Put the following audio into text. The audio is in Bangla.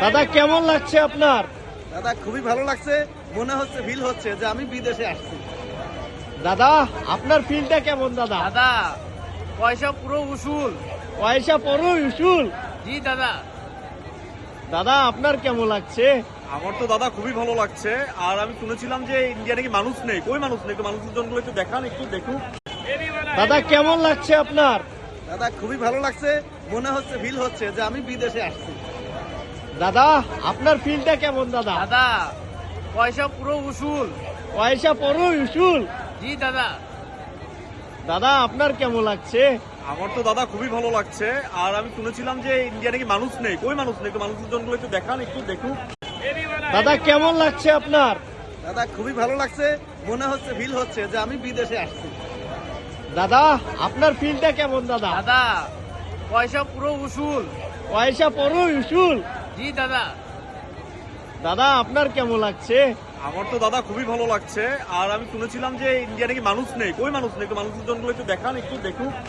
দাদা কেমন লাগছে আপনার? দাদা খুবই ভালো লাগছে, মনে হচ্ছে ফিল হচ্ছে যে আমি বিদেশে আসছি। দাদা আপনার ফিলটা কেমন দাদা? দাদা পয়সা পুরো উসুল। পয়সা পড়ো উসুল। জি দাদা। দাদা আপনার কেমন লাগছে? আমার তো দাদা খুবই ভালো লাগছে। আর আমি শুনেছিলাম যে ইন্ডিয়া নাকি মানুষ নেই, কই মানুষ নেই, তো মানুষের জন্য একটু দেখান, একটু দেখুন। দাদা কেমন লাগছে আপনার? দাদা খুবই ভালো লাগছে, মনে হচ্ছে ফিল হচ্ছে যে আমি বিদেশে আসছি। দাদা আপনার ফিলটা কেমন দাদা? দাদা পয়সা পুরো উসুল। পয়সা পড়ো উসুল। জি দাদা। দাদা আপনার কেমন লাগছে? আমার তো দাদা খুবই ভালো লাগছে। আর আমি শুনেছিলাম যে ইন্ডিয়া নাকি মানুষ নেই, কই মানুষ নেই, তো মানুষের জন্য একটু দেখান, একটু দেখুন। দাদা কেমন লাগছে আপনার? দাদা খুবই ভালো লাগছে, মনে হচ্ছে ফিল হচ্ছে যে আমি বিদেশে আসছি। দাদা আপনার ফিলটা কেমন দাদা? দাদা পয়সা পুরো উসুল। পয়সা পড়ো উসুল। জি দাদা। দাদা আপনার কেমন লাগছে? আমার তো দাদা খুবই ভালো লাগছে। আর আমি শুনেছিলাম যে ইন্ডিয়া নাকি মানুষ নেই, কই মানুষ নেই, তো মানুষের জন্য একটু দেখান, একটু দেখুন।